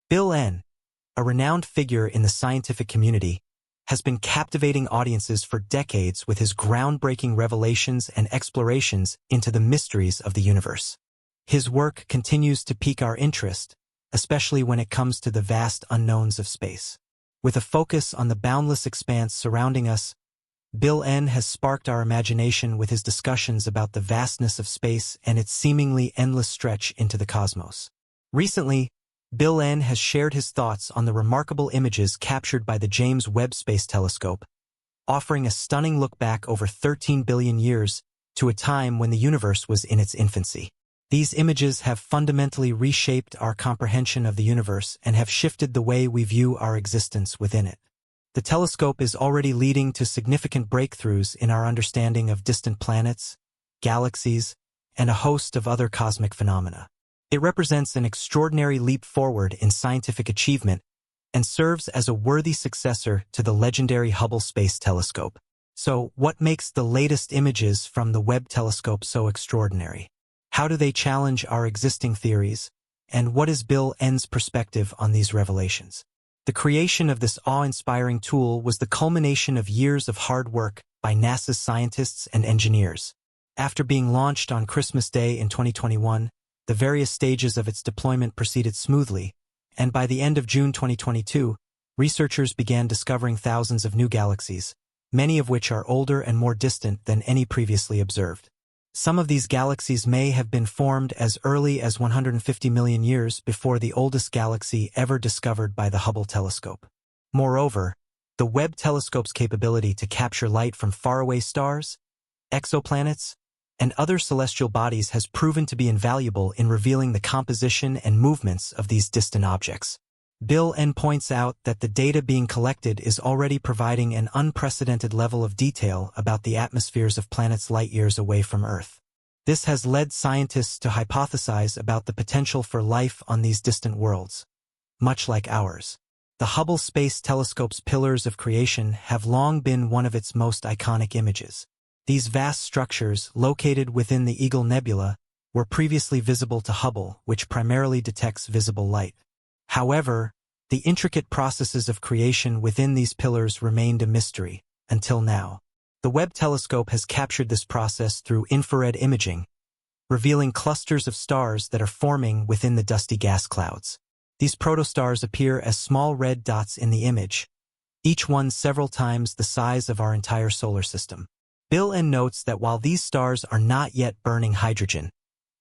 Bill N., a renowned figure in the scientific community, has been captivating audiences for decades with his groundbreaking revelations and explorations into the mysteries of the universe. His work continues to pique our interest, especially when it comes to the vast unknowns of space. With a focus on the boundless expanse surrounding us, Bill N. has sparked our imagination with his discussions about the vastness of space and its seemingly endless stretch into the cosmos. Recently, Bill N. has shared his thoughts on the remarkable images captured by the James Webb Space Telescope, offering a stunning look back over 13 billion years to a time when the universe was in its infancy. These images have fundamentally reshaped our comprehension of the universe and have shifted the way we view our existence within it. The telescope is already leading to significant breakthroughs in our understanding of distant planets, galaxies, and a host of other cosmic phenomena. It represents an extraordinary leap forward in scientific achievement and serves as a worthy successor to the legendary Hubble Space Telescope. So, what makes the latest images from the Webb telescope so extraordinary? How do they challenge our existing theories? And what is Bill N.'s perspective on these revelations? The creation of this awe-inspiring tool was the culmination of years of hard work by NASA's scientists and engineers. After being launched on Christmas Day in 2021, the various stages of its deployment proceeded smoothly, and by the end of June 2022, researchers began discovering thousands of new galaxies, many of which are older and more distant than any previously observed. Some of these galaxies may have been formed as early as 150 million years before the oldest galaxy ever discovered by the Hubble telescope. Moreover, the Webb telescope's capability to capture light from faraway stars, exoplanets, and other celestial bodies has proven to be invaluable in revealing the composition and movements of these distant objects. Bill N. points out that the data being collected is already providing an unprecedented level of detail about the atmospheres of planets light-years away from Earth. This has led scientists to hypothesize about the potential for life on these distant worlds, much like ours. The Hubble Space Telescope's pillars of creation have long been one of its most iconic images. These vast structures, located within the Eagle Nebula, were previously visible to Hubble, which primarily detects visible light. However, the intricate processes of creation within these pillars remained a mystery, until now. The Webb telescope has captured this process through infrared imaging, revealing clusters of stars that are forming within the dusty gas clouds. These protostars appear as small red dots in the image, each one several times the size of our entire solar system. Bill N. notes that while these stars are not yet burning hydrogen,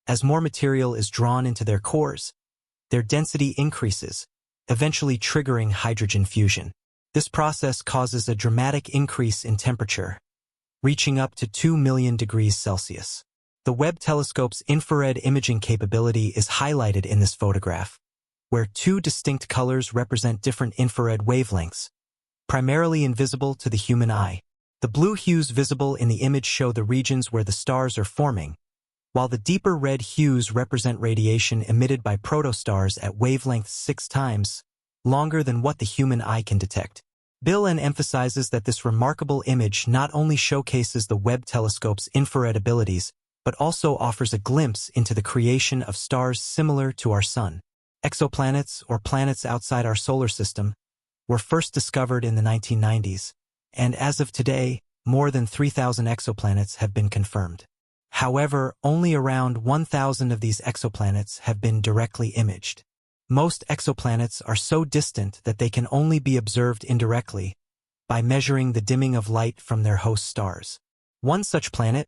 as more material is drawn into their cores, their density increases, eventually triggering hydrogen fusion. This process causes a dramatic increase in temperature, reaching up to 2 million degrees Celsius. The Webb telescope's infrared imaging capability is highlighted in this photograph, where two distinct colors represent different infrared wavelengths, primarily invisible to the human eye. The blue hues visible in the image show the regions where the stars are forming, while the deeper red hues represent radiation emitted by protostars at wavelengths 6 times longer than what the human eye can detect. Bill N. emphasizes that this remarkable image not only showcases the Webb telescope's infrared abilities, but also offers a glimpse into the creation of stars similar to our Sun. Exoplanets, or planets outside our solar system, were first discovered in the 1990s, and as of today, more than 3,000 exoplanets have been confirmed. However, only around 1,000 of these exoplanets have been directly imaged. Most exoplanets are so distant that they can only be observed indirectly by measuring the dimming of light from their host stars. One such planet,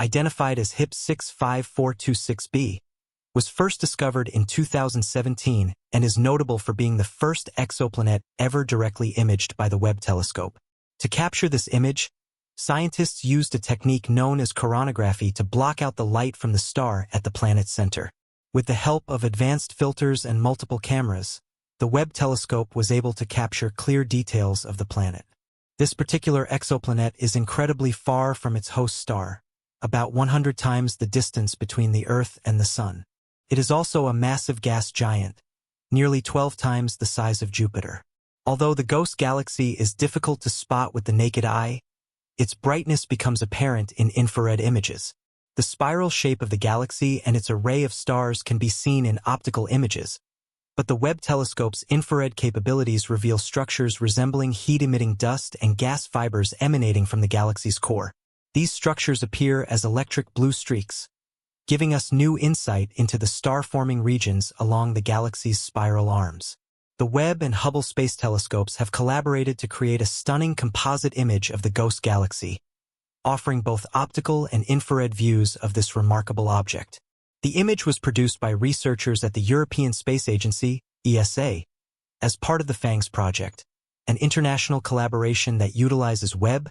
identified as HIP 65426b, was first discovered in 2017 and is notable for being the first exoplanet ever directly imaged by the Webb telescope. To capture this image, scientists used a technique known as coronagraphy to block out the light from the star at the planet's center. With the help of advanced filters and multiple cameras, the Webb telescope was able to capture clear details of the planet. This particular exoplanet is incredibly far from its host star, about 100 times the distance between the Earth and the Sun. It is also a massive gas giant, nearly 12 times the size of Jupiter. Although the ghost galaxy is difficult to spot with the naked eye, its brightness becomes apparent in infrared images. The spiral shape of the galaxy and its array of stars can be seen in optical images, But the Webb telescope's infrared capabilities reveal structures resembling heat-emitting dust and gas fibers emanating from the galaxy's core. These structures appear as electric blue streaks, giving us new insight into the star-forming regions along the galaxy's spiral arms. The Webb and Hubble space telescopes have collaborated to create a stunning composite image of the ghost galaxy, offering both optical and infrared views of this remarkable object. The image was produced by researchers at the European Space Agency, ESA, as part of the FANGS project, an international collaboration that utilizes Webb,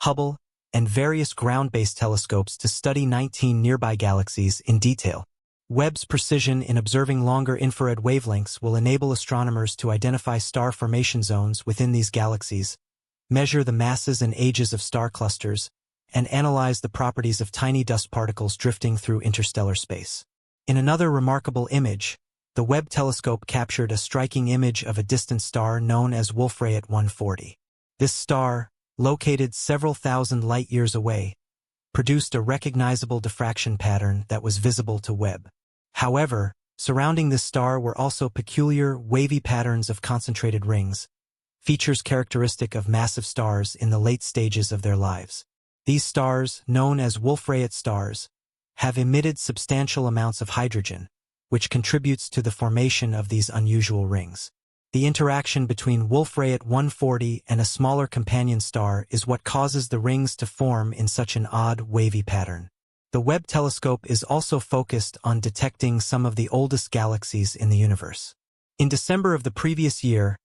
Hubble, and various ground-based telescopes to study 19 nearby galaxies in detail. Webb's precision in observing longer infrared wavelengths will enable astronomers to identify star formation zones within these galaxies, measure the masses and ages of star clusters, and analyze the properties of tiny dust particles drifting through interstellar space. In another remarkable image, the Webb telescope captured a striking image of a distant star known as Wolf-Rayet 140. This star, located several thousand light-years away, produced a recognizable diffraction pattern that was visible to Webb. However, surrounding this star were also peculiar, wavy patterns of concentrated rings, features characteristic of massive stars in the late stages of their lives. These stars, known as Wolf-Rayet stars, have emitted substantial amounts of hydrogen, which contributes to the formation of these unusual rings. The interaction between Wolf-Rayet 140 and a smaller companion star is what causes the rings to form in such an odd, wavy pattern. The Webb telescope is also focused on detecting some of the oldest galaxies in the universe. In December of the previous year,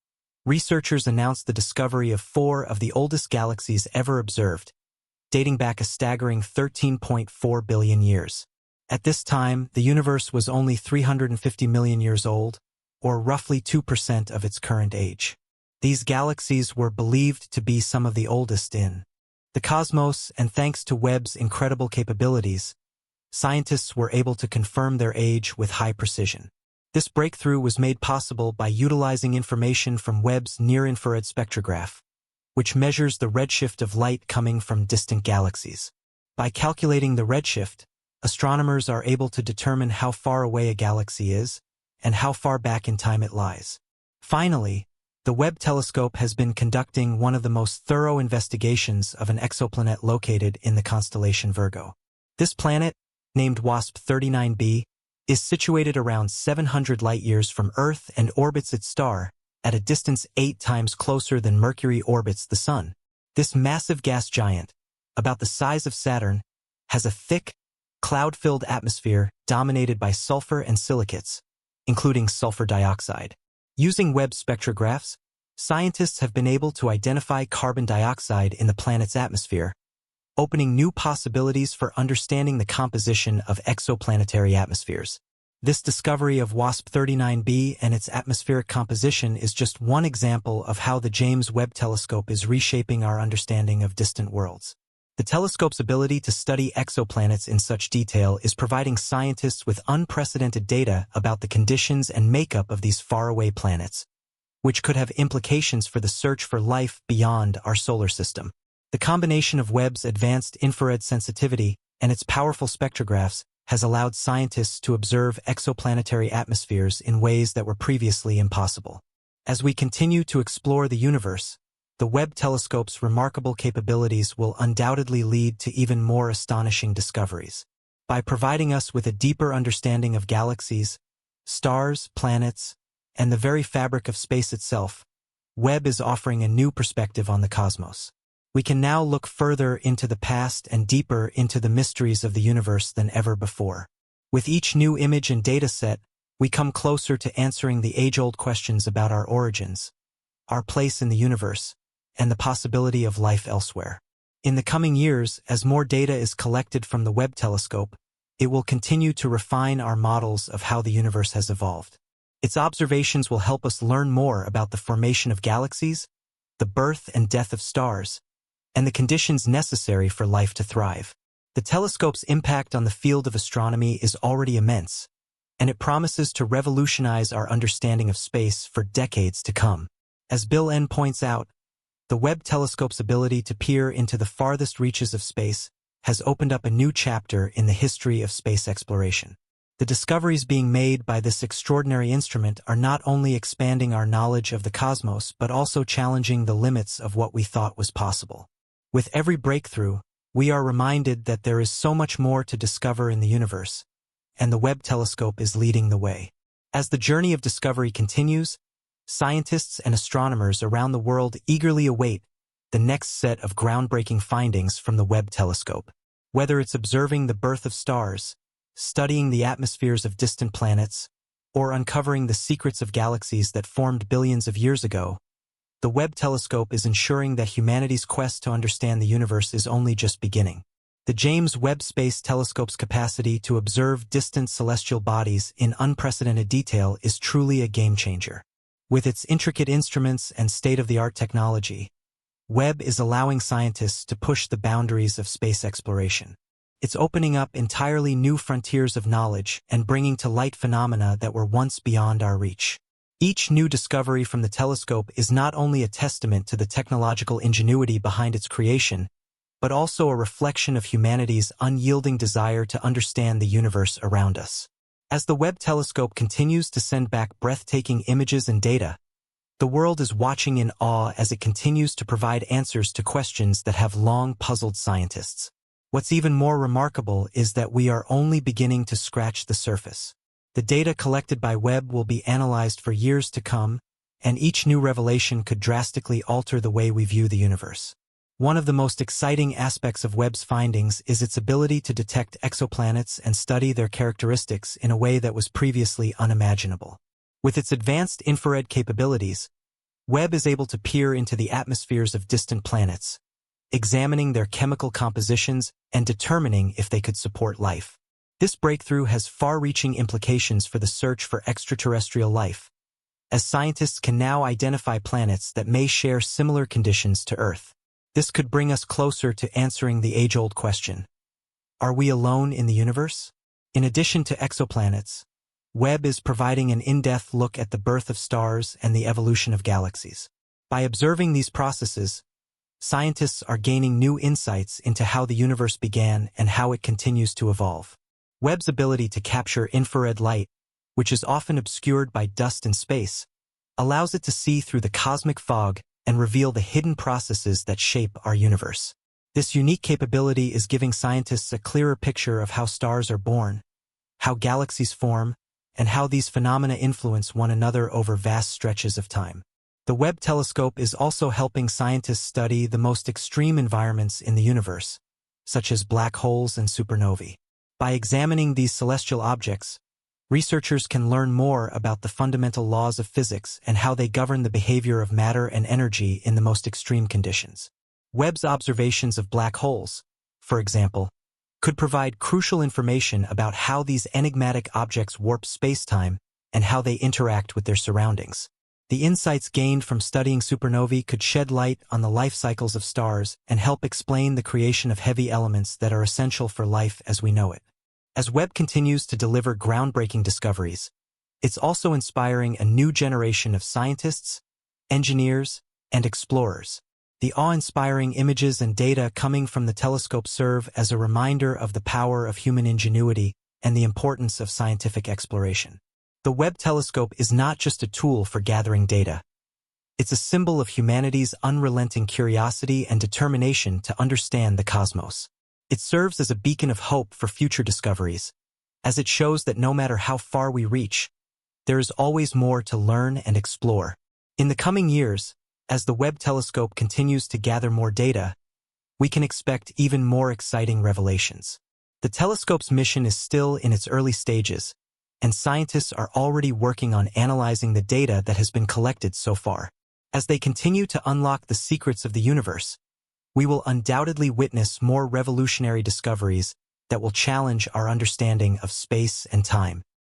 researchers announced the discovery of 4 of the oldest galaxies ever observed, dating back a staggering 13.4 billion years. At this time, the universe was only 350 million years old, or roughly 2% of its current age. These galaxies were believed to be some of the oldest in the cosmos, and thanks to Webb's incredible capabilities, scientists were able to confirm their age with high precision. This breakthrough was made possible by utilizing information from Webb's near-infrared spectrograph, which measures the redshift of light coming from distant galaxies. By calculating the redshift, astronomers are able to determine how far away a galaxy is and how far back in time it lies. Finally, the Webb telescope has been conducting one of the most thorough investigations of an exoplanet located in the constellation Virgo. This planet, named WASP-39b, is situated around 700 light-years from Earth and orbits its star at a distance 8 times closer than Mercury orbits the Sun. This massive gas giant, about the size of Saturn, has a thick, cloud-filled atmosphere dominated by sulfur and silicates, including sulfur dioxide. Using Webb spectrographs, scientists have been able to identify carbon dioxide in the planet's atmosphere, opening new possibilities for understanding the composition of exoplanetary atmospheres. This discovery of WASP-39b and its atmospheric composition is just one example of how the James Webb Telescope is reshaping our understanding of distant worlds. The telescope's ability to study exoplanets in such detail is providing scientists with unprecedented data about the conditions and makeup of these faraway planets, which could have implications for the search for life beyond our solar system. The combination of Webb's advanced infrared sensitivity and its powerful spectrographs has allowed scientists to observe exoplanetary atmospheres in ways that were previously impossible. As we continue to explore the universe, the Webb telescope's remarkable capabilities will undoubtedly lead to even more astonishing discoveries. By providing us with a deeper understanding of galaxies, stars, planets, and the very fabric of space itself, Webb is offering a new perspective on the cosmos. We can now look further into the past and deeper into the mysteries of the universe than ever before. With each new image and data set, we come closer to answering the age-old questions about our origins, our place in the universe, and the possibility of life elsewhere. In the coming years, as more data is collected from the Webb telescope, it will continue to refine our models of how the universe has evolved. Its observations will help us learn more about the formation of galaxies, the birth and death of stars, and the conditions necessary for life to thrive. The telescope's impact on the field of astronomy is already immense, and it promises to revolutionize our understanding of space for decades to come. As Bill N. points out, the Webb telescope's ability to peer into the farthest reaches of space has opened up a new chapter in the history of space exploration. The discoveries being made by this extraordinary instrument are not only expanding our knowledge of the cosmos but also challenging the limits of what we thought was possible. With every breakthrough, we are reminded that there is so much more to discover in the universe, and the Webb telescope is leading the way. As the journey of discovery continues, scientists and astronomers around the world eagerly await the next set of groundbreaking findings from the Webb telescope. Whether it's observing the birth of stars, studying the atmospheres of distant planets, or uncovering the secrets of galaxies that formed billions of years ago, the Webb telescope is ensuring that humanity's quest to understand the universe is only just beginning. The James Webb Space Telescope's capacity to observe distant celestial bodies in unprecedented detail is truly a game-changer. With its intricate instruments and state-of-the-art technology, Webb is allowing scientists to push the boundaries of space exploration. It's opening up entirely new frontiers of knowledge and bringing to light phenomena that were once beyond our reach. Each new discovery from the telescope is not only a testament to the technological ingenuity behind its creation, but also a reflection of humanity's unyielding desire to understand the universe around us. As the Webb telescope continues to send back breathtaking images and data, the world is watching in awe as it continues to provide answers to questions that have long puzzled scientists. What's even more remarkable is that we are only beginning to scratch the surface. The data collected by Webb will be analyzed for years to come, and each new revelation could drastically alter the way we view the universe. One of the most exciting aspects of Webb's findings is its ability to detect exoplanets and study their characteristics in a way that was previously unimaginable. With its advanced infrared capabilities, Webb is able to peer into the atmospheres of distant planets, examining their chemical compositions and determining if they could support life. This breakthrough has far-reaching implications for the search for extraterrestrial life, as scientists can now identify planets that may share similar conditions to Earth. This could bring us closer to answering the age-old question: are we alone in the universe? In addition to exoplanets, Webb is providing an in-depth look at the birth of stars and the evolution of galaxies. By observing these processes, scientists are gaining new insights into how the universe began and how it continues to evolve. Webb's ability to capture infrared light, which is often obscured by dust and space, allows it to see through the cosmic fog and reveal the hidden processes that shape our universe. This unique capability is giving scientists a clearer picture of how stars are born, how galaxies form, and how these phenomena influence one another over vast stretches of time. The Webb telescope is also helping scientists study the most extreme environments in the universe, such as black holes and supernovae. By examining these celestial objects, researchers can learn more about the fundamental laws of physics and how they govern the behavior of matter and energy in the most extreme conditions. Webb's observations of black holes, for example, could provide crucial information about how these enigmatic objects warp space-time and how they interact with their surroundings. The insights gained from studying supernovae could shed light on the life cycles of stars and help explain the creation of heavy elements that are essential for life as we know it. As Webb continues to deliver groundbreaking discoveries, it's also inspiring a new generation of scientists, engineers, and explorers. The awe-inspiring images and data coming from the telescope serve as a reminder of the power of human ingenuity and the importance of scientific exploration. The Webb telescope is not just a tool for gathering data. It's a symbol of humanity's unrelenting curiosity and determination to understand the cosmos. It serves as a beacon of hope for future discoveries, as it shows that no matter how far we reach, there is always more to learn and explore. In the coming years, as the Webb telescope continues to gather more data, we can expect even more exciting revelations. The telescope's mission is still in its early stages, and scientists are already working on analyzing the data that has been collected so far. As they continue to unlock the secrets of the universe, we will undoubtedly witness more revolutionary discoveries that will challenge our understanding of space and time.